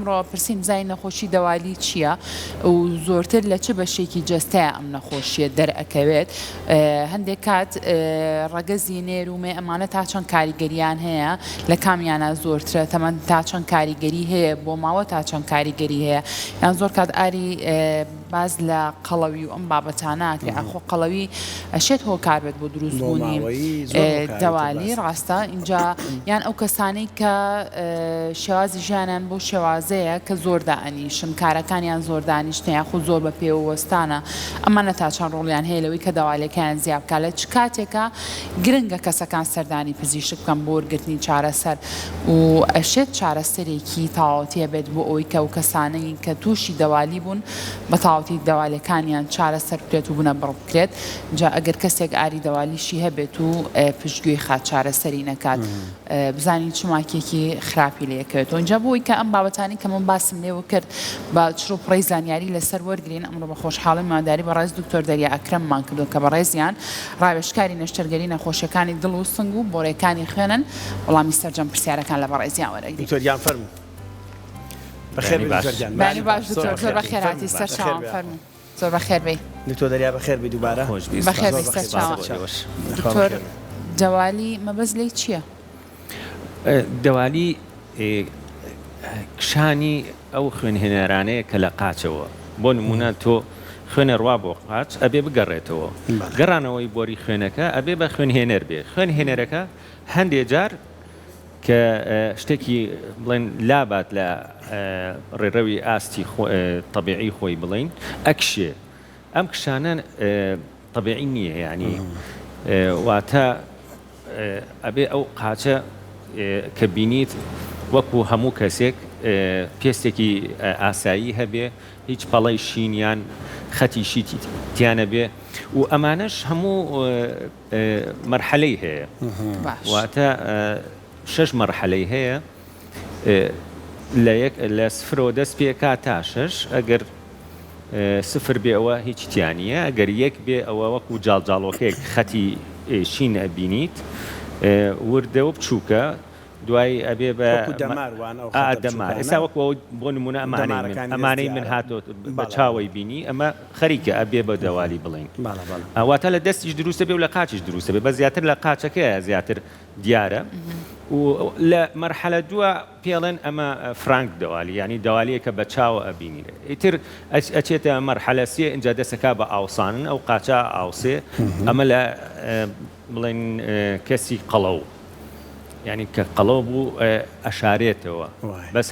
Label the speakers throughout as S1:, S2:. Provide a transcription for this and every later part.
S1: ئەمڕۆ پرسییم زای نەخۆشی دەوالی چییە و زۆرتر لە چ بەشێکی جەستەیە ئەم نەخۆشیە دەرئەکەوێت هەندێک کات ڕەگەزی نێر و مێ ئەمانە تا چەند کاریگەریان هەیە لە کامیانە زۆرترە تەمەەن تا چەند کاریگەری هەیە بۆ ماوە تا چەند کاریگەری هەیە یان زۆر کات ئاری باز لە قەڵەوی و ئەم بابەتاناکرێ ئەخۆ قەڵەوی ئەشێت هۆکار بێت بۆ دروستبوونی دەوالی ڕاستە اینجا یان ئەو کەسانەی کە شێوازی ژیانیان بۆ شێوازەیە کە زۆر دائنیشن کارەکانیان زۆر دانیشتیان خۆ زۆر بە پێوەستانە ئەمانە تا چەند ڕۆڵیان هەیە لەوەی کە دەوالیەکەیان زیاد بکات لە چ کاتێکە گرنگە کەسەکان سەردانی پزیشک بکەن بۆ وەرگرتنی چارەسەر و ئەشێت چارەسەرێکی تەواوەتیە بێت بۆ ئەوەی کە ئەو کەسانەی کە تووشی دەوالی بوون بە تەواوەتی دەوالیەکانیان چارەسەر بکرێت و بوونە بڕ بکرێت جا ئەگەر کەسێک ئاری دەوالیشی هەبێت و پشتگوێی خات چارەسەری نەکات بزانین چ ماکێکی خراپی لەکەوێتەوە اینجا بۆی کە ئەم بابەتانی کە من باسم لێوە کرد بە چڕ و پڕی زانیاری لەسەر وەرگرین ئەمڕۆ بە خۆشحاڵی ماداری بە ڕێز دکتۆر دەریا ئەکرەممان کردو کە بە ڕێزیان ڕاوێژکاری نەشتەرگەری نەخۆشیەکانی دڵ و سنگ و بۆڕێکانی خوێنن وەڵامی سەرجەم پرسیارەکان لە بەڕێزیان وەرەگرین
S2: دکتۆریان فەرموو بەخێر
S1: بانی باش دکتۆر زۆر بەخێراتی سەر چاوان فەرموو زۆر بەخێر بێ
S2: دکتۆر دەریا بەخێر بێ دووبارە
S1: بەخێر بێ سەر چاوان دکتۆر دەوالی مەبەست لێی چییە؟
S3: دەوالی کشانی ئەو خوێنهێنەرانەیە کە لە قاچەوە بۆ نمونە تۆ خوێنە ڕوا بۆ قاچ ئەبێ بگەڕێتەوە گەڕانەوەی بۆری خوێنەکە ئەبێ بە خوێنهێنەر بێ خوێنهێنەرەکە هەندێک جار کە شتێکی بڵێن لابات لە ڕێڕەوی ئاستی طبیعی خۆی بڵین ئەکشێ ئەم کشانە طبیعی نییە یعنی واتە ئەبێ ئەو قاچە کە بینیت وەکو هەموو کەسێک پێستێکی ئاسایی هەبێ هیچ پەڵەی شینیان خەتیشی تیانە بێ و ئەمانەش هەموو مەرحەلەی هەیە واتە 6 مەرحەلەی هەیە لە سفرەوە دەست پێکا تا 6 ئەگەر سفر بێ ئەوە هیچ تیانیە ئەگەر یەک بێ ئەوە وەکو جاڵجاڵۆکەیەک خەتی شین ئەبینیت وردەوە بچووکە دوای ئەبێ بە دەمار ئێستا وەکو بۆ نمونە ئەمانەی من هاتۆ بە چاوەی بینی ئەمە خەریکە ئەبێ بە دەوالی بڵین ئەواتە لە دەستیش دروستە بێ و لە قاچیش دروستە بێ بە زیاتر لە قاچەکەیە زیاتر دیارە و لە مەرحەلە دووە پێڵێن ئەمە فرانک دەوالی ینی دەوالیە کە بە چاوە ئەبینیرە ئیتر ئەچێتە مەرحەلە سێ اینجا دەسەکە بە ئاوسانن ئەو قاچە ئاوسێ ئەمە لە بڵێن کەسی قەڵەو یعنی کە قەڵەو بوو ئەشارێتەوە بەس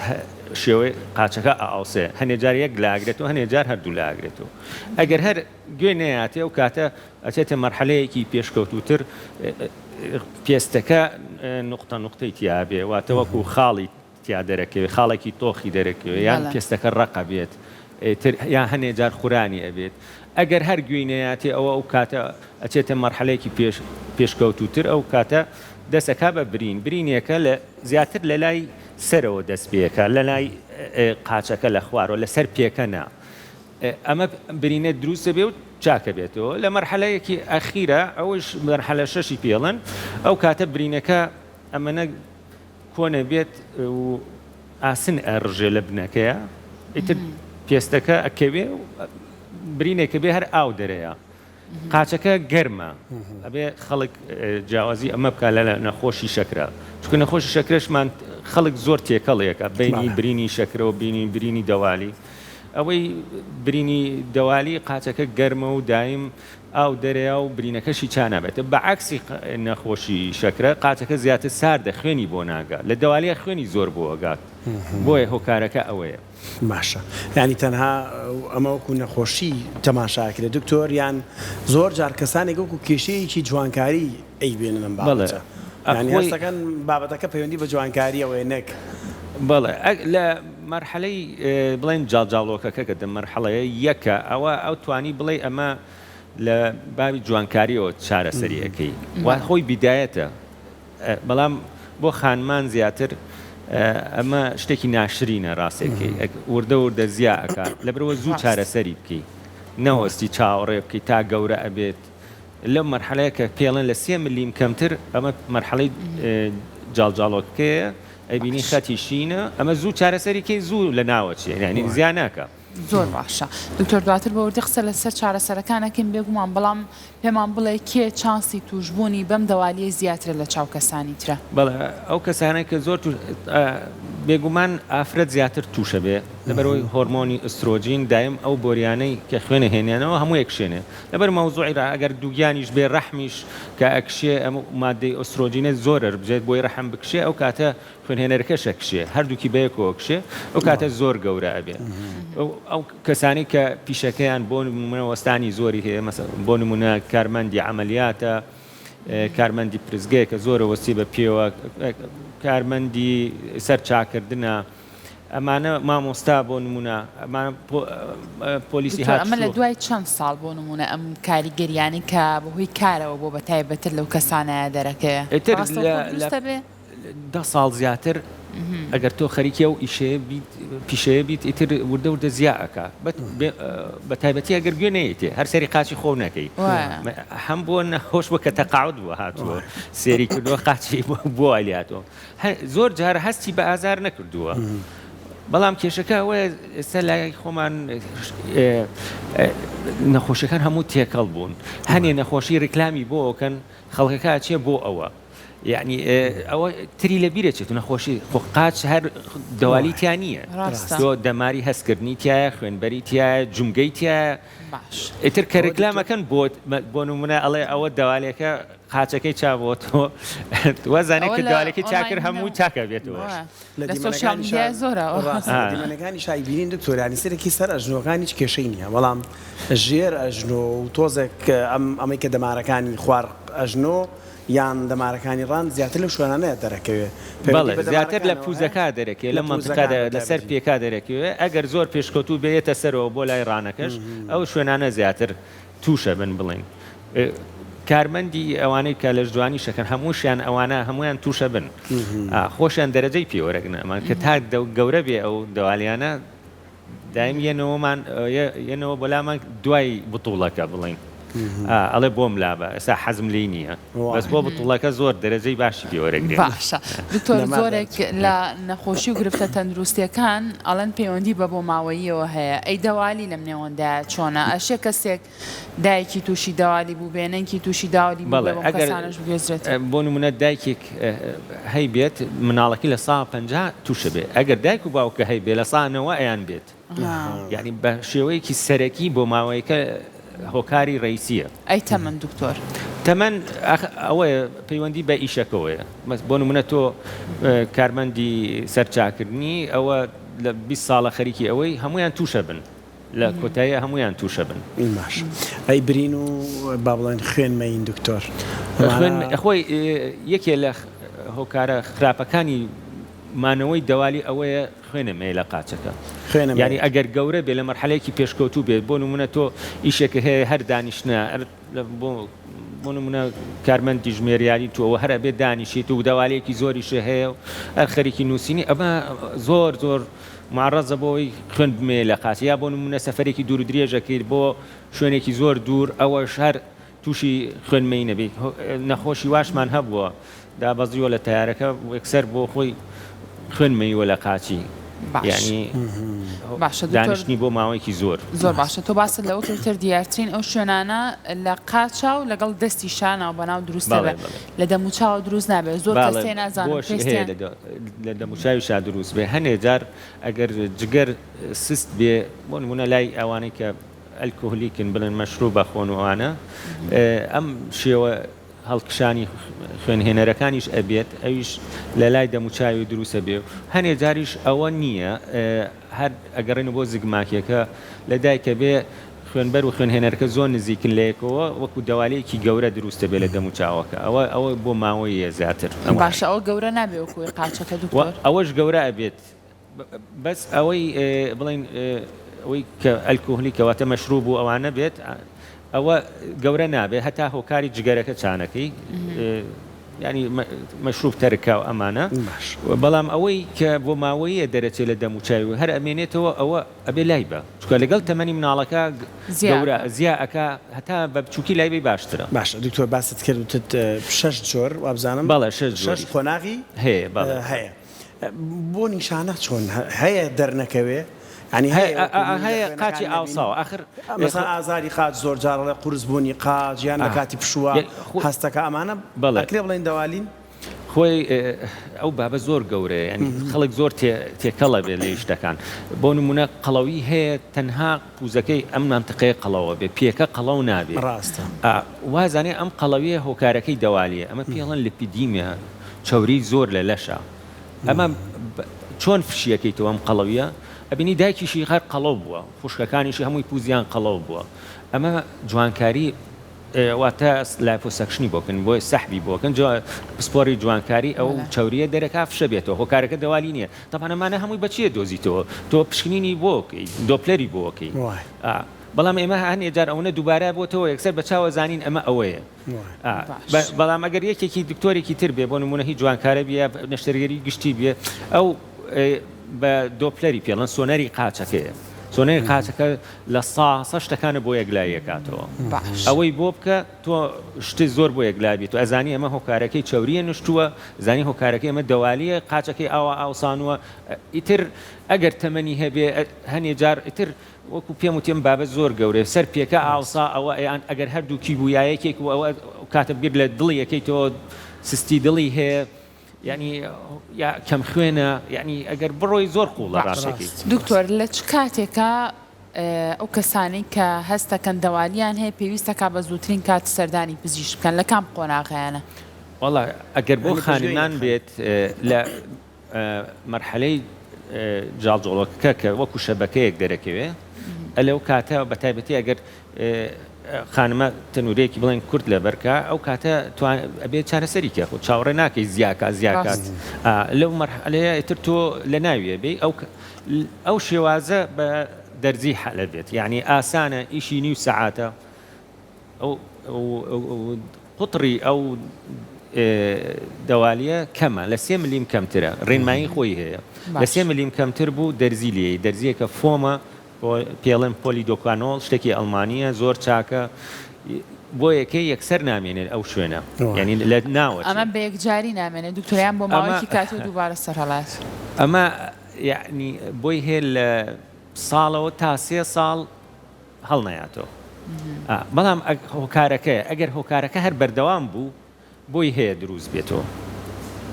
S3: شێوەی قاچەکە ئاوسێ هەنێجار یەک لاگرێتەوە هەنێجار هەردوو لاگرێتەوە ئەگەر هەر گوێ نەیاتێ و کاتە ئەچێتە مەرحەلەیەکی پێشکەوتوتر پێستەکە نقطە نقطەی تیابێ واتە وەکو خاڵی تیا دەرەکەوێت خاڵێکی تۆخی دەرەکەوێت یان پێستەکە ڕقە بێت یان هەنێجار خورانی ئەبێت ئەگەر هەر گوێی نەیاتێ ئەوە ئەو کاتە ئەچێتە مەرحەلەیەکی پێشکەوتوتر ئەو کاتە دەسەکە بە برینێکە لە زیاتر لە لای سەرەوە دەست پێەکە لە لای قاچەکە لە خوارەوە لەسەر پێکە نا ئەمە برینێت دروستە بێ و چاکە بێتەوە لە مەرحەلەیەکی ئەخیرە ئەوش مەرحەلە 6 پێڵن ئەو کاتە برینەکە ئەمەنە کۆنە بێت و ئاسن ئەڕژێ لە بنەکەیە ئیتر پێستەکە ئەکەوێ برینێکە بێ هەر ئاو دەرەیە قاچەکە گەرمە ئەبێ خەڵک جیاوازی ئەمە بکە لە نەخۆشی شەکرە چونکە نەخۆشی شەکرەشمان خەڵک زۆر تێکەڵەیەکە بینی برینی شەکرەوە بینی برینی دەوالی ئەوەی برینی دەوالی قاچەکە گەرمە و دایم ئاو دەرەیە و برینەکەشی چانابێتە بەعکسی نەخۆشی شەکرە قاچەکە زیاتر ساردە خوێنی بۆ ناگات لە دەوالیە خوێنی زۆر بۆ ئەگات بۆیە هۆکارەکە ئەوەیە
S2: باشە ینی تەنها ئەمە وەکو نەخۆشی تەماشاکرێ دکتۆر یان زۆر جار کەسانێک وەکو کێشەیەکی جوانکاری ئەیبێنن ئەم بابەتە ینی هەستەکان بابەتەکە پەیوەندی بە جوانکاری ئەوەیە نەک
S3: بەڵێ لە مەرحەلەی بڵێن جاڵجاڵۆکەکە کە مەرحەڵەیە یەکە ئەوە ئەو توانی بڵێ ئەمە لە بابی جوانکاریەوە چارەسەریەکەی وا خۆی بیدایەتە بەڵام بۆ خانمان زیاتر ئەمە شتێکی ناشرینە ڕاستێکی وردە زیاکە لەبرەوە زوو چارەسەری بکەی نەوەستی چاوەڕێ بکەی تا گەورە ئەبێت لەو مەرحەلەیە کە پێڵێن لە 3 ملیم کەمتر ئەمە مەرحەڵەی جاڵجاڵۆکەیە ئەبینی خەتی شینە ئەمە زوو چارەسەریکەی زوو لە ناوەچێ یعنی زیان ناکە.
S1: زۆر باشە دکتۆر دواتر بە وردی قسە لەسەر چارەسەرەکانەکەین بێگومان بەڵام پێمان بڵێ کێ چانسی توشبوونی بەم دەوالیە زیاترە لە چاو کەسانی ترە.
S3: بەڵێ ئەو کەسانە کە زۆر بێگومان ئافرەت زیاتر تووشە بێ لەبەرەوەی هۆرمۆنی ئسترۆجین دایم ئەو بۆریانەی کە خوێنە هێنیانەوە هەموو یەکشێنێ لەبەر مەوزوعیرا ئەگەر دووگیانیش بێ ڕەحمیش کە ئەکشێ ئەم مادەی ئۆسترۆجینە زۆرە بجێت بۆی ڕەحم بکشێ ئەو کاتە خوێنهێنەرەکەشە کشێ هەردووکی بەیەکەوە کشێ ئەو کاتە زۆر گەورە ئەبێ ئەو کەسانی کە پیشەکەیان بۆ نمونە وەستانی زۆری هەیە بۆ نمونە کارمەندی عەمەلیاتە کارمەندی پرزگەیە کە زۆرە وەسی بە پێوە کارمەندی سەر چاکردنە ئەمانە مامۆستا بۆ نمونە ئەمانە پۆلیسی هات
S1: ئەمە لە دوای چەند ساڵ بۆ نمونە ئەم کاریگەریانی کە بەهۆی کارەوە بۆ بەتایبەتر لەو کەسانەیە دەرەکەیە
S3: 10 ساڵ زیاتر ئەگەر تۆ خەریکە و پیشەیە بیت ئیتر وردە وردە زیاکە بە تایبەتی ئەگەر گوێ نەیەتێ هەر سەری قاچی خۆ نەکەی هەم بۆ نەخۆش بە کە تەقاعود بووە هاتووە سێری کردووە قاچی بۆ ئەلیاتەوە زۆر جارە هەستی بە ئازار نەکردووە بەڵام کێشەکە ئەوەیە ئێستا لای خۆمان نەخۆشیەکان هەموو تێکەڵ بوون هەنێ نەخۆشی ڕیکلامی بۆکەن خەڵکەکە چێ بۆ ئەوە یعنی ئەوە تری لە بیرەچێت و نەخۆشی قاچ هەر دەوالیتیان نییە تۆ دەماری هەستکردنی تایە خوێنبەری تایە جومگەی تایە ئیتر کە ڕیکلامەکەن بۆ نمونە ئەڵێ ئەوە دەوالێکە قاچەکەی چاوەوە وەزانێت کە دەوالێکی چاکر هەموو چاکە بێتەوە
S1: لە سۆشیال میدیا زۆرە
S2: دیمەنەکانی شای بینین دکتۆرانی سەرێکی سەر ئەژنۆکانی هیچ کێشەی نییە بەڵام ژێر ئەژنۆ و تۆزێک ئەمەی کە دەمارەکانی خوار ئەژنۆ یان دەمارەکانی ڕان زیاتر لە شوێنانەیە دەرەکەوێت
S3: زیاتر لە پوزەکە دەرەکێت لە منطقەدا لەسەر پێکا دەرەکەوێت ئەگەر زۆر پێشکەوتوو بێتە سەرەوە بۆ لای ڕانەکەش ئەو شوێنانە زیاتر تووشە بن بڵین کارمەندی ئەوانەی کە لە جوانی شەکەن هەمووشیان ئەوانە هەمویان تووشە بن خۆشیان دەرەجەی پێوەرەگنەمان کە تا گەورە بێ ئەو دەوالیانە دایم یەنەوە بەلامان دوای بتوڵەکە بڵین ئەڵێ بۆم لابە ئێستا حەزم لی نییە بەس بۆ بتوڵەکە زۆر دەرەجەی باشی پێوەرەگرێت
S1: باشە دکتۆر زۆرێک لە نەخۆشی و گرفتە تەندروستیەکان ئەڵەن پەیوەندی بە بۆ ماوەییەوە هەیە ئەی دەوالی لەم نێوەندا چۆنە ئەشێ کەسێک دایکی تووشی داوالی بوو بێنەنکی تووشی داوالی کەسانش بگوێزرێت
S3: بۆ نمونە دایکێک هەی بێت مناڵەکی لە 150 تووشە بێت ئەگەر دایک و باوکە هەی بێ لە 100ەوە ئەیان بێت یعنی بە شێوەیەکی سەرەکی بۆ ماوەیەکە هۆکاری ڕئیسیە
S1: ئەی تەمەن دکتۆر
S3: تەمەن ئەوەیە پەیوەندی بە ئیشەکەوەیە بۆ نمونە تۆ کارمەندی سەرچاکردنی ئەوە لە 20 ساڵە خەریکی ئەوەی هەمویان تووشە بن لە کۆتاییە هەمویان تووشە بن
S2: باش ئەی برین و با بڵێن خوێنمەین دکتۆر
S3: خۆی یەکێ لە هۆکارە خراپەکانی مانەوەی دەوالی ئەوەیە خوێنەمەیە لە قاچەکە یعنی ئەگەر گەورە بێ لە مەرحەلەیەکی پێشکەوتوو بێت بۆ نمونە تۆ ئیشێکە هەیە هەر دانیشتە بۆ نمونە کارمەندی ژمێریاری توەوە هەر بێت دانیشیت و دەوالەیەکی زۆریشە هەیە و هەر خەریکی نووسینی ئەمە زۆر معڕەزە بۆی خوێن بمێ لە قاچ یا بۆ نمونە سەفەرێکی دوور و درێژەکەیت بۆ شوێنێکی زۆر دوور ئەوەش هەر تووشی خوێنمەی نەبێت نەخۆشی واشمان هەبووە دابەزیوە لە تیارەکە یەکسەر بۆ خۆی خوێنمەیوە لە قاچی یعنی دانیشتنی بۆ ماوەیەکی زۆر
S1: باشە تۆ باسە لەوە کردتر دیارترین ئەو شوێنانە لە قاچا و لەگەڵ دەستی شانەوە بەناو دروستە بێت لە دەموچاوە دروست نابێت زۆر کەسێ نازانن
S3: لە دەموچاویشا دروست بێ هەنێ جار ئەگەر جگەر سست بێ بۆ نمونە لای ئەوانەی کە ئەلکۆهۆلیکن بڵێن مەشروب بەخۆن وانە ئەم شێوە هەڵکشانی خوێنهێنەرەکانیش ئەبێت ئەویش لە لای دەموچاوی دروستە بێ هەنێ جاریش ئەوە نییە هەر ئەگەڕێنە بۆ زگماکێکە لە دایکە بێ خوێنبەر و خوێنهێنەرەکە زۆر نزیکن لەیەکەوە وەکو دەوالەیەکی گەورە دروستە بێ لە دەموچاوەکە ئەوە بۆ ماوەیە زیاتر
S1: باشە ئەوە گەورە نابێ وەکوی قاچەکە دکتۆر
S3: ئەوەش گەورە ئەبێت بەس ئەوەی بڵین ئەوەی کە ئەلکۆهۆلی کەواتە مەشروب و ئەوانە بێت ئەوە گەورە نابێت هەتا هۆکاری جگەرەکە چانەکەی ینی مەشروب تەرکا و ئەمانە بەڵام ئەوەی کە بۆ ماوەیە دەرەچێت لە دەموچاوی هەر ئەمێنێتەوە ئەوە ئەبێ لای بە چکە لەگەڵ تەمەنی مناڵەکە گەورە زیاکە هەتا بە بچووکی لای بێ باشترە
S2: باشە دکتۆر باست کردوتت 6 جۆر وابزانم
S3: بەڵێ 6
S2: قۆناغی
S3: هەیە
S2: هەیە بۆ نیشانە چۆن هەیە دەرنەکەوێ ینی
S3: هەیە قاچی ئاوساوە ئاخر
S2: مەسەڵەن ئازاری قاچ زۆر جارڵێ قورسبوونی قاچ یان لە کاتی پشووە هەستەکە ئەمانە ئەکرێ بڵێن دەوالین
S3: خۆی ئەو بابە زۆر گەورەیە ینی خەڵک زۆر تێکەڵە بێت لە شتەکان بۆ نمونە قەڵەوی هەیە تەنها پوزەکەی ئەم مانتقەیە قەڵەوە بێ پێکە قەڵەو نابێت
S2: ڕاستە
S3: وازانێ ئەم قەڵەویە هۆکارەکەی دەوالیە ئەمە پێڵەن لیپیدیمە چاوری زۆر لە لەشە ئەمە چۆن فشیەکەیتەوە ئەم قەڵەویە ئەبینی دایکیشی هەر قەڵەو بووە خوشکەکانیشی هەمووی پوزیان قەڵەو بووە ئەمە جوانکاری واتە لایپۆسەکشنی بۆکن بۆی سەحبی بۆکن پسپۆری جوانکاری ئەو چاوریە دەرەکا فشە بێتەوە هۆکارەکە دەوالی نییە تاپانەمانە هەمووی بەچیە دۆزیتەوە تۆ پشکنینی بۆکەی دۆپلەری بۆکەی بەڵام ئێمە هەنێ جار ئەوەنە دووبارە بۆتەوە یەکسەر بە چاوە زانین ئەمە ئەوەیە بەڵام ئەگەر یەکێکی دکتۆرێکی تر بێ بۆ نمونە هیچ جوانکارە بێ نەشتەرگەری گشتی بێ ئەو بە دۆپلەری پێڵەن سۆنەری قاچەکەیە سۆنەری قاچەکە لە 100 شتەکانە بۆ یەکلای کاتەوە ئەوەی بۆ بکە تۆ شتی زۆر بۆ یەکلا بیت و ئەزانی ئەمە هۆکارەکەی چاوریە نشتووە زانی هۆکارەکەی ئەمە دەوالیە قاچەکەی ئاوا ئاوسانوە ئیتر ئەگەر تەمەنی هەبێ هەنێ جار ئیتر وەکو پێم وتێم بابەت زۆر گەورەیە سەر پێکە ئاوسا ئەوە ئەیان ئەگەر هەردووکی بوویایەکێک و ئەوە کاتە بگیر لە دڵی یەکەیتەوە سستی دڵی هەیە ینی یا کەم خوێنە ینی ئەگەر بڕۆی زۆر قوڵە ڕاستەکەی
S1: دکتۆر لە چ کاتێکە ئەو کەسانی کە هەستەکەن دەوالیان هەیە پێویستەکە بە زووترین کات سەردانی پزیشک بکەن لە کام قۆناغیانە
S3: وەڵا ئەگەر بۆ خانمان بێت لە مەرحەلەی جاڵجۆڵەکە کە وەکو شەبەکەیەک دەرەکەوێ ئەلەو کاتە بە تایبەتی ئەگەر خانمە تەنورەیەکی بڵێن کورد لە بەرکە ئەو کاتە ئەبێت چارەسەریکە خۆ چاوەڕێ ناکەی زیاکات لەو مەرحەلەیە ئیتر تۆ لە ناویە بێ ئەو شێوازە بە دەرزی حەلە بێت یعنی ئاسانە ئیشی نیو سەعاتە ئەو قوتری ئەو دەوالیە کەمە لە 3 ملیم کەمترە ڕێنمایی خۆی هەیە لە 3 ملیم کەمتر بوو دەرزی لێ دەرزیەکە فۆمە پێڵێن پۆلیدۆکانۆڵ شتێکی ئەڵمانیە زۆر چاکە بۆ یەکەی یەکسەر نامێنێت ئەو شوێنە ینی لە ناوە
S1: ئەمە بە یەکجاری نامێنێت دوکتۆریان بۆ ماوەیەکی کاتۆ دووبارە سەرهەڵات
S3: ئەمە یعنی بۆی هێ لە ساڵەوە تا 3 ساڵ هەڵنایاتەوە بەڵام هۆکارەکە ئەگەر هۆکارەکە هەر بەردەوام بوو بۆی هەیە دروست بێتەوە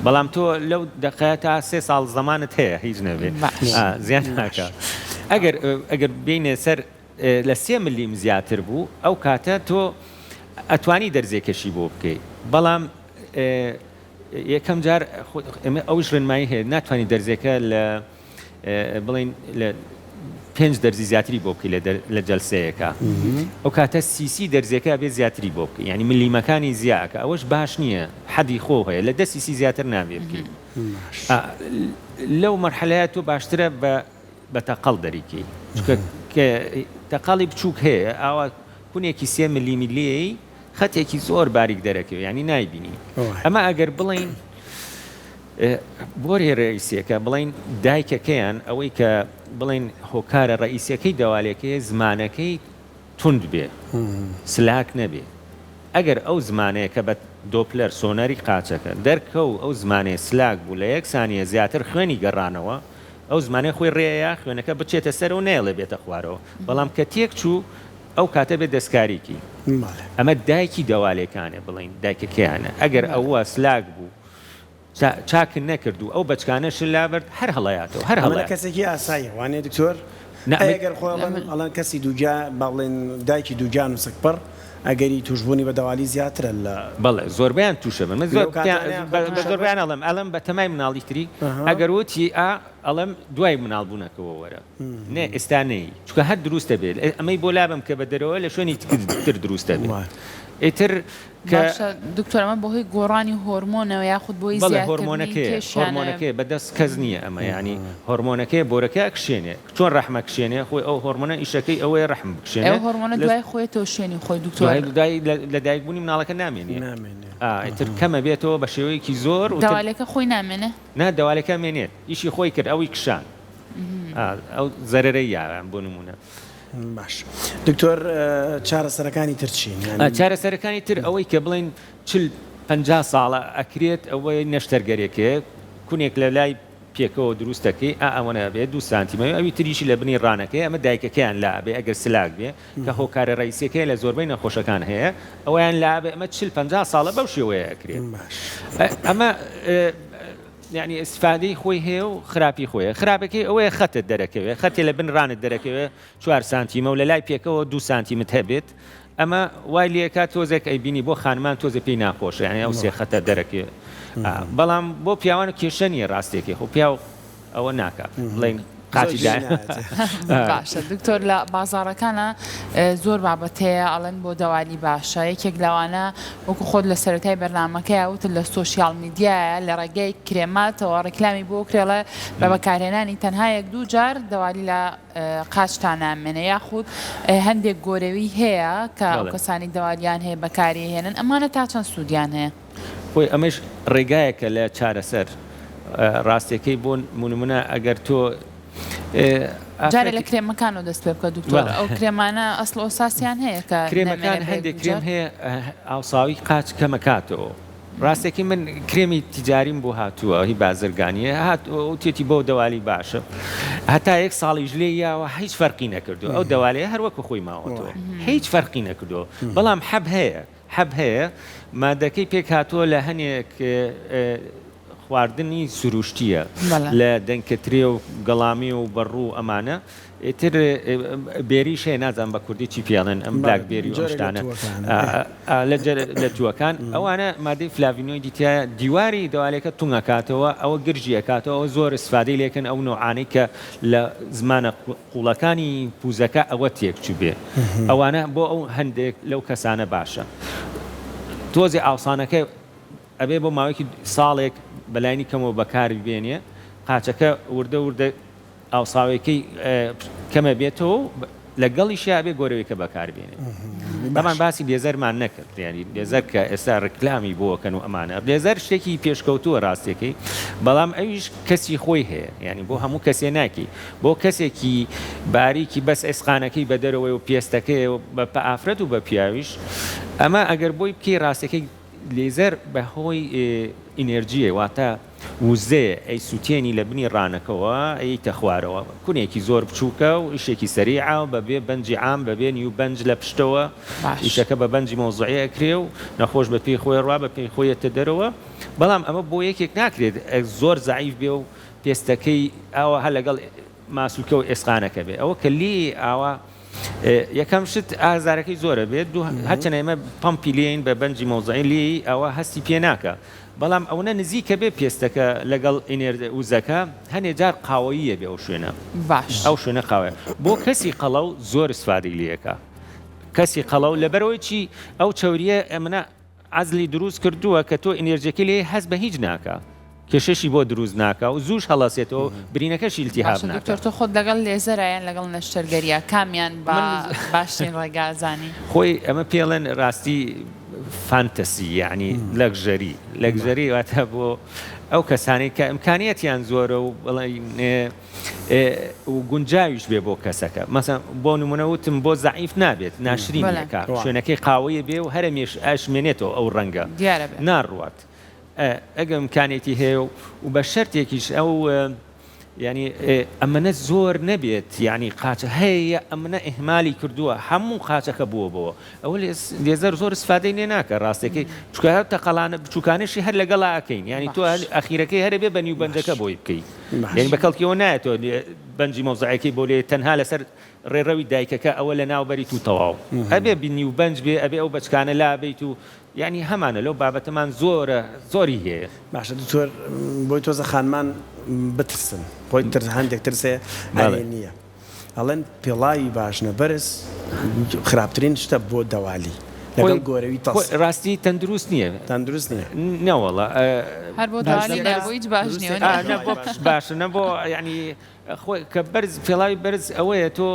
S3: بەڵام تۆ لەو دقەیە تا 3 ساڵ زەمانت هەیە هیچ نەبێت زیان ناکە ئەگەر بینێ سەر لە 3 ملیم زیاتر بوو ئەو کاتە تۆ ئەتوانی دەرزێکەشی بۆ بکەیت بەڵام یەکەم جار ئەوش ڕێنمایی هەیە ناتوانانی دەرزێکە لە بڵین لە 5 دەرزی زیاتری بۆ بکەیت لە جەلسەیەکە ئەو کاتە سیسی دەرزێکە بێ زیاتری بۆ بکەیت ینی ملیمەکانی زیاکە ئەوەش باش نییە حەدی خۆ هەیە لە 10 سیسی زیاتر نابێ بکەیت لەو مەرحەلەیە تۆ باشترە بە تەقەڵ دەریکەی کە تەقاڵی بچووک هەیە ئاوا کونێکی 3 ملیمیلی خەتێکی زۆر باریک دەرەکەوێت ینی نایبینی ئەمە ئەگەر بڵین بۆ ڕێئیسیەکە بڵین دایکەکەیان ئەوەی کە بڵین هۆکارە ڕئیسیەکەی دەوالەکەی زمانەکەی تند بێ سلاک نەبێ ئەگەر ئەو زمانەیە کە بە دۆپلەر سۆنەری قاچەکە دەرکەو ئەو زمانەیە سلاک بوو لە 1 سانیە زیاتر خوێنی گەڕانەوە ئەو زمانەی خۆی ڕێەیە خوێنەکە بچێتە سەر و نێڵێ بێتە خوارەوە بەڵام کە تێک چوو ئەو کاتە بێت دەستکاریکی ئەمە دایکی دەوالەکانە بڵین دایکەکەیانە ئەگەر ئەوە سلاک بوو چاکن نەکردو ئەو بەچکانەش لابرد هەر هەڵەیاتەوە هەر هەڵە
S2: کەسێکی ئاسایی وانێ دکتۆر ئەگەر خۆڵەن کەسی دووجا باڵێن دایکی دووجان و سەکپەر ئەگەری توشبوونی بە دەوالی زیاترە لە
S3: بەڵێ زۆربیان تووشە بن زۆربیان ئەڵم بە تەمای مناڵی تری ئەگەر وتی ئەڵم دوای مناڵبوونەکەەوە وەرە نێ ئێستانەی چکە هەر دروستە بێت ئەمەی بۆ لابم کە بە دەرەوە لە شوێنی تر دروستە بێت ئیتر
S1: دکتۆرەمە بەهۆی گۆڕانی هۆرمۆنەوە یاخود بۆی
S3: هۆرمۆنەکەی بەدەست کەس نییە ئەمە ینی هۆرمۆنەکەی بۆرەکە کشێنێ چۆن ڕەحمە کشێنێ خۆی ئەو هۆرمۆنە ئیشەکەی ئەوەی ڕەحم بکشێنێ
S1: هۆرمۆنە دوای خۆیتەوە شوێنی خۆی دکتۆر
S3: لە دایکبوونی مناڵەکە نامێنێ ئیتر کەمە بێتەوە بە شێوەیەکی زۆر
S1: دەوالەکە خۆی نامێنێ
S3: نا دەوالەکە مێنێت ئیشی خۆی کرد ئەوی کشان زەرەرەی یاران بۆ نمونە
S2: باش دکتۆر چارەسەرەکانی تر چین
S3: چارەسەرەکانی تر ئەوەی کە بڵین 40-50 ساڵە ئەکرێت ئەوەی نەشتەرگەرێکەیە کونێک لە لای پێکەوە دروستەکەی ئەوەنە بێت 2 سانتیمە ئەوی تریشی لە بنی ڕانەکەی ئەمە دایکەکەیان لا بێ ئەگەر سلاک بێ کە هۆکارە ڕئیسەکەی لە زۆربەی نەخۆشەکان هەیە ئەویان لا بێ ئەمە 40-50 ساڵە بەو شێوەیە ئەکرێت ئەمە یعنی ئستفادەی خۆی هەیە و خراپی خۆیە خراپەکەی ئەوەیە خەتت دەرەکەوێت خەتی لە بن ڕانت دەرەکەوێت 4 سانتیمە و لە لای پێکەوە 2 سانتیمت هەبێت ئەمە وای لێکا تۆزێک ئەیبینی بۆ خانمان تۆزە پێی ناخۆش یعنی ئەو سێ خەتە دەرەکەوێت بەڵام بۆ پیاوانە کێشە نیە ڕاستێکی خۆ پیا ئەوە ناکات بڵێن قاتی
S1: باشە دکتۆر لە بازاڕەکانە زۆر بابەت هەیە ئەڵێن بۆ دەوالی باشە یەکێک لەوانە وەکو خۆت لە سەرەتای بەرنامەکەی وتت لە سۆشیال میدیایە لە ڕێگەی کرێماتەوە ڕێکلامی بۆ کرێڵە بە بەکارهێنانی تەنها 1-2 جار دەوالی لە قاچتان نامێنێ یاخود هەندێک گۆرەوی هەیە کە ئەو کەسانی دەوالیان هەیە بەکاری هێنن ئەمانە تا چەند سوودیان هەیە
S3: خۆی ئەمەش ڕێگایەکە لە چارەسەر ڕاستیەکەی بۆ نمونە ئەگەر تۆ
S1: جارێ لە کرێمەکان و دەست پێ بکە دوکتۆر ئەو کرێمانە ئەسڵ ئۆساسیان هەیە کە
S3: کرێمەکان هەندێک کرێم هەیە ئاوساوی قاچ کەمەکاتەوە ڕاستێکی من کرێمی تیجاریم بۆ هاتووە هی بازرگانیە هاتوێتی بۆ دەوالی باشە هەتا 1 ساڵیش لێ یاوە هیچ فەرقی نەکردو ئەو دەوالەیە هەروەکو خۆی ماوەتەوە هیچ فەرقی نەکردو بەڵام حەب هەیە مادەکەی پێک هاتووە لە هەنێک خواردنی سروشتیە لە دەنکەترێ و گەڵامی و بەڕوو ئەمانە ئیتر بێریش هەیە نازان بە کوردی چی پێڵێن ئەم بلاک بێری و شتانە لە جووەکان ئەوانە مادەی فلاڤینۆی دیتیایە دیواری دەوالێکە توونەکاتەوە ئەوە گرژیەکاتەوە ئەوە زۆر استفادەی لێکن ئەو نوعانەی کە لە زمانە قوڵەکانی پوزەکە ئەوە تێکچوو بێ ئەوانە بۆ ئەو هەندێک لەو کەسانە باشە تۆزی ئاوسانەکە ئەبێ بۆ ماوەیەکی ساڵێک بەلایانی کەمەوە بەکاری بێنێ قاچەکە وردە ئاوساوەکەی کەمە بێتەوە لەگەڵیشی ئابێ گۆرەوەیکە بەکاربێنێ بەمان باسی لێزەرمان نەکرد ینی لێزەر کە ئێستا ڕکلامی بۆکەن و ئەمانە لێزەر شتێکی پێشکەوتووە ڕاستیەکەی بەڵام ئەویش کەسی خۆی هەیە ینی بۆ هەموو کەسێ ناکی بۆ کەسێکی باریکی بەس ئێسقانەکەی بە دەرەوەی و پێستەکەی بە ئافرەت و بە پیاویش ئەمە ئەگەر بۆی بکەی ڕاستەکەی لێزەر بەهۆی ئینێرجیە واتە وزەیە ئەی سووتێنی لە بنی ڕانەکەەوە ئەیتە خوارەوە کونێکی زۆر بچووکە و ئیشێکی سەریعا و بەبێ بەنجی عام بەبێ نیو بەنج لە پشتەوە ئیشەکە بە بەنجی مۆزوعەیە کرێ و نەخۆش بە پێی خۆی ڕوا بە پێی خۆیەتە دەرەوە بەڵام ئەمە بۆ یەکێک ناکرێت زۆر زعیف بێ و پێستەکەی ئاوە هە لەگەڵ ماسوولکە و ئێسقانەکە بێ ئەوە کە لی ئاوا یەکەم شت ئازارەکەی زۆرە بێت هەرچەنە ئێمە پەمپی لێین بە بەنجی مۆزعی لی ئەوە هەستی پێ ناکە بەڵام ئەوە نزیکە بێ پێستەکە لەگەڵ وزەکە هەنێ جار قاوەیە بێ ئەو شوێنە
S1: باش
S3: ئەو شوێنە قاوەیە بۆ کەسی قەڵەو زۆر سوادی لەکە کەسی قەڵەو لەبەرەوەی چی ئەو چاوریە ئەمنە عەزلی دروست کردووە کە تۆ ئینێرجەکەی لێ هەست بە هیچ ناکە کێشەشی بۆ دروست ناکە و زووش هەڵەسێتەوە برینەکەشی التیهاب ناکە
S1: دکتۆر تۆ خۆت لەگەڵ لێزەرایان لەگەڵ نەشتەرگەریە کامیان باشترین ڕێگازانی
S3: خۆی ئەمە پێڵێن ڕاستی فانتەسی یعنی لەگژەری واتە بۆ ئەو کەسانی کە ئیمکانیەتیان زۆرە و و گونجاویش بێ بۆ کەسەکە مەسەڵەن بۆ نمونەوتم بۆ زعیف نابێت ناشرینەکە شوێنەکەی قاوەیە بێ و هەرێمیش ئەشمێنێتەوە ئەو ڕەنگە ناڕوات ئەگە ئیمکانێتی هەیە و بە شەرتێکیش ئەو ینی ئەمەنە زۆر نەبێت ینی قاچە هەیە ئەمنە ئیهمالی کردووە هەموو قاچەکە بووە ئەوە لێزەر زۆر سفادەی لێ ناکە ڕاستەکەی چکە تەقەڵانە بچووکانشی هەر لەگەڵا ئەکەین ینی تۆ ئەخیرەکەی هەرە بێ بە نیو بەنجەکە بۆی بکەیت یعنی بەکەڵکیەوە نایەتەوە بەنجی مۆزعەکەی بۆ لێ تەنها لەسەر ڕێڕەوی دایکەکە ئەوە لە ناوبەری و تەواو ئەبێ بینی و بەنج بێ ئەبێ ئەو بچکانە لابیت و یعنی هەمانە لەو بابەتەمان زۆری هەیە
S2: باشە دکتۆر بۆی تۆزە خانمان بترسن خۆی هەندێک ترسێ نییە ئەڵێن پێڵاوی باشنە بەرز خراپترین شتە بۆ دەوالی لەگەڵ گۆرەوی تەس
S3: ڕاستی تەندروست نییە
S2: تەندروست نییە
S3: نەوەڵە
S1: هەر بۆ دەوالی نەبوویت باش نییە
S3: باشە نەبۆ ینی خۆی کە بەرز پێڵاوی بەرز ئەوەیە تۆ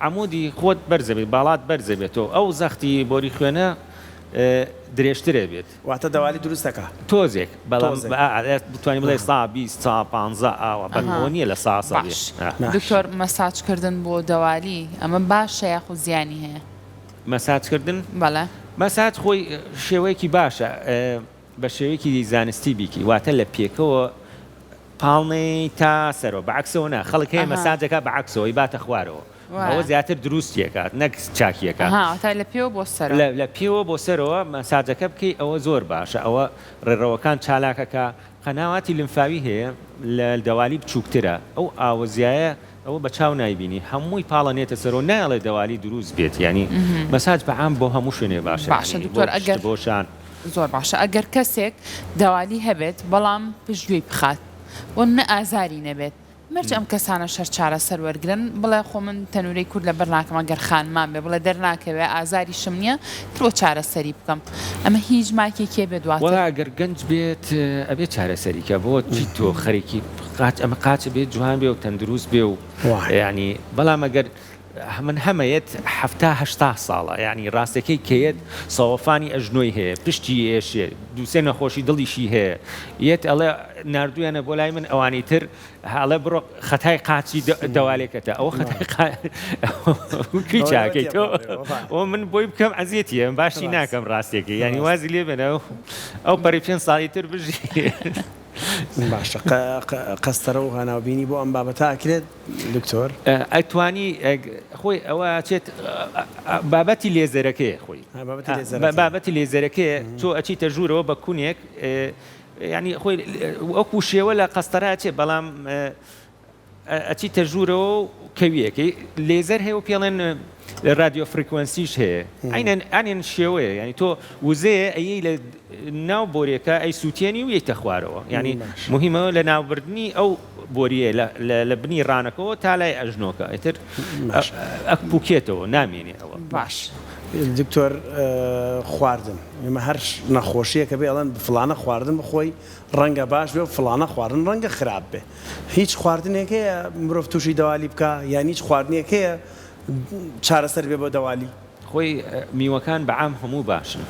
S3: عمودی خۆت بەرزە بێت باڵات بەرزە بێتەوە ئەو زەختی بۆری خوێنە درێژترێ بێت
S2: واتە دەوالی دروستەکە
S3: تۆزێک بەڵام بتوانین بڵێ 120 ئاوە بەنەوە نییە لە ساسە
S1: دکتۆر مەساجکردن بۆ دەوالی ئەمە باشە یاخود زیانی هەیە
S3: مەساجکردن
S1: بەڵێ
S3: مەساج خۆی شێوەیەکی باشە بە شێوەیەکی زانستی بیکی واتە لە پێکەوە پاڵنەی تا سەرەوە بەعکسەوە نا خەڵک هەیە مەساجەکە بەعکسەوە ئیباتە خوارەوە ئەوە زیاتر دروستیەکات نەک چاکیەکە
S1: تا لە پێوە بۆ سەر
S3: لە پێوە بۆ سەرەوە مەساجەکە بکەی ئەوە زۆر باشە ئەوە ڕێڕەوەکان چالاکەکە قەناواتی لمفاوی هەیە لە دەوالی بچووکترە ئەو ئاوەزیایە ئەوە بە چاو نایبینی هەمووی پاڵەنێتە سەرەوە نایڵێ دەوالی دروست بێت ینی مەساج بەعام بۆ هەموو شوێنێ
S1: باشە دکتۆر ئەگەر
S3: بۆشان
S1: زۆر باشە ئەگەر کەسێک دەوالی هەبێت بەڵام پشتگوێی بخات و نە ئازاری نەبێت مەرج ئەم کەسانە شەر چارە سەر وەرگرن بڵێ خۆ من تەنورەی کورد لە بەرناکەمە گەر خانمان بێ بڵێ دەرناکەوێ ئازاری شم نییە ترۆ چارەسەری بکەم ئەمە هیچ ماکێکێ بێ دواتر
S3: ئەگەر گەنج بێت ئەبێت چارەسەریکە بۆ چی تۆ خەریکی ئەمە قاچە بێت جوان بێ و تەندروست بێ و ینی بەڵام ئەگەر من هەمەیەت هەه ساڵە ینی ڕاستەکەی کەیت سەوەفانی ئەژنۆی هەیە پشتی ئێشێ دووسێ نەخۆشی دڵیشی هەیە یەت ئەڵێ نردویانە بۆ لای من ئەوانی تر هەڵە بڕۆ خەتای قاچی دەوالێکەتە ئەوە خەتای چاکەی تۆ ئەو من بۆی بکەم ئەزیەتیە باشی ناکەم ڕاستێکی ینی وازی لێ بنە ئەو پەری 5 ساڵی تر بژی
S2: باشە قەستەرە و هەناوبینی بۆ ئەم بابەتە ئەکرێت دکتۆر
S3: ئەتوانی خۆی ئەوە چێت بابەتی لێزەرەکەی خۆی بابەتی لێزەرەکەی تۆ ئەچیتە ژوورەوە بە کوونێک ینی خۆی ئەوکو شێوە لە قەستەراچێ بەڵام ئەچیتە ژوورەوە کەویەکەی لێزەر هەیە و پێڵێن رادیۆ فریکوەنسیش هەیە ئەنێن شێوەیە ینی تۆ وزەیە ئەیە لە ناو بۆریەکە ئەی سووتێنی و یەکتە خوارەوە ینی مهمەوە لە ناوبردننی ئەو بۆریە لە بنی ڕانەکەەوە تا لای ئەژنۆکە ئەتر ئەکپوکێتەوە نامێنێ ئەوە
S2: باش دکتۆر خواردن ئێمە هەر نەخۆشیەکە بێ ئەڵەن فلانە خواردن بخۆی ڕەنگە باش بێ و فلانە خواردن ڕەنگە خراپ بێ هیچ خواردنێکەیە مرۆڤ تووشی دەوالی بکە یان هیچ خواردنێکەیە چارەسەر بێ بۆ دەوالی
S3: خۆی میوەکان بەعام هەموو باشن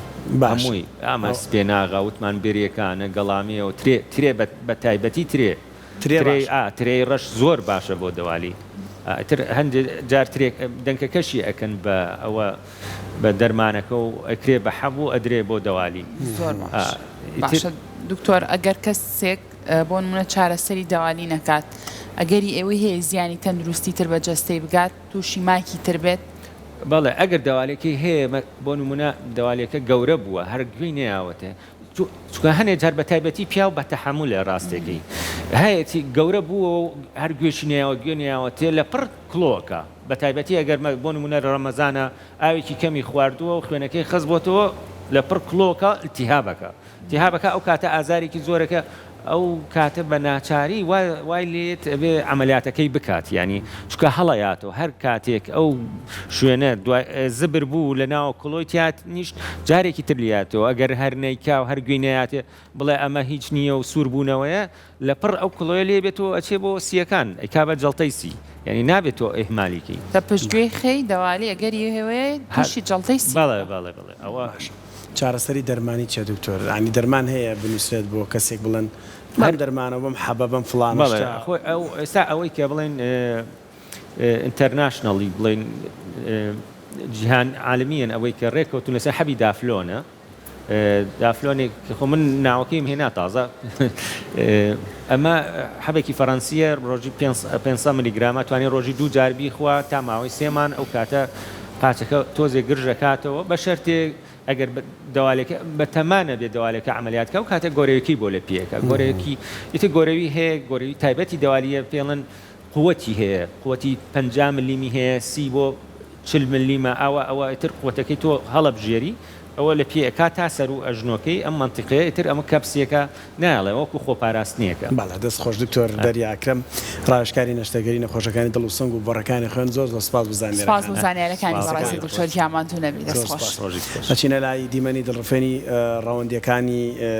S3: هەمووی ئامە سپێناغا وتمان بێریەکانە گەڵامێەوە ترێ بە تایبەتی ترێی ڕەش زۆر باشە بۆ دەوالی تر هەندێک جار دەنکەکەشی ئەکەن بە ئەوە بە دەرمانەکە و ئەکرێ بە حەبوو ئەدرێ بۆ دەوالی
S1: زۆر باشە دکتۆر ئەگەر کەسێک بۆ نمونە چارەسەری دەوالی نەکات ئەگەری ئێوەی هەیە زیانی تەندروستی تر بە جەستەی بگات تووشی ماکی تر بێت
S3: بەڵێ ئەگەر دەواڵێکی هەیە بۆ نمونە دەواڵێکە گەورە بووە هەر گوێی نەیاوەتە چکە هەنێک جار بە تایبەتی پیا و بە تەحەموو لە ڕاستێکی هەیەی گەورە بووە و هەر گوێشی نەیەوە گوێ نەیاوەتێ لە پڕ کلۆکە بە تایبەتی ئەگەر بۆ نمونە ڕەمەزانە ئاوێکی کەمی خواردووە و خوێنەکەی خەز بۆتەوە لە پڕ کلۆکە التیهابەکە ئەو کاتە ئازارێکی زۆرەکە ئەو کاتە بە ناچاری وای لێت بێ عملیاتەکەی بکات ینی چکە هەڵەیاتەوە هەر کاتێک ئەو شوێنە زبر بوو لە ناو کڵۆیتیات نیشت جارێکی ترلیاتەوە ئەگەر هەر نەیکا و هەر گوێنەیاتێ بڵێ ئەمە هیچ نییە و سووربوونەوەیە لە پڕ ئەو کڵۆیە لێ بێتەوە ئەچێ بۆ سیەکان ئەیکا بە جەڵتەی سی ینی نابێتەوە ئێهمالیکی
S1: تا پشتگوێی خەی دەوالی ئەگەری هەوەیە تووشی جەڵتەی سی
S3: بەڵێ ئەوە
S2: چارەسەری دەرمانی چێ دکتۆر ئانی دەرمان هەیە بنووسێت بۆ کەسێک بڵێن هەم دەرمانەوە بەم حەبە بەم فڵان
S3: ئێستا ئەوەی کە بڵێن ئینتەرناشنەڵی بڵێن جیهان عالمیان ئەوەی کە ڕێکەوتون لەسەر حەبی دافلۆنە دافلۆنێک خۆ من ناوەکەیم هێنا تازە ئەمە حەبێکی فەڕەنسیە ڕۆژی 500 میلیگرامە توانێت ڕۆژی 2 جار بیخوا تا ماوەی 3 مان ئەو کاتە قاچەکە تۆزێک گرژەکاتەوە بە شەرتێک ئەگەر دەواڵێکە بە تەمانە بێت دەواڵێکە عملیاتکە و کاتە گۆرەیەکی بۆ لە پێەکە گۆرەیەکی ئیتر گۆرەوی هەیە گۆرەوی تایبەتی دەوالیە پێڵەن قووەتی هەیە قووەتی 50 ملیمی هەیە 30 بۆ 40 ملیمە ئەوە ئیتر قووەتەکەی تۆ هەڵەبژێری ئەوە لە پێەکە تا سەر و ئەژنۆکەی ئەم منتیقەیە ئیتر ئەمە کەپسیەکە ناڵێ وەکو خۆپاراستنیەکە
S2: بالا دەست خۆش دکتۆر دەریاکرم ڕاشکاری نەشتەگەری نەخۆشەکانی دڵ و سنگ و بەڕەکانی خوێن زۆر سپاس
S1: بزانیارەکانی بەڕاستی دکتۆر گیامانتون نەبی دەست خۆش
S2: ئەچینە لای دیمەنی دڵڕفێنی ڕەوەندیەکانی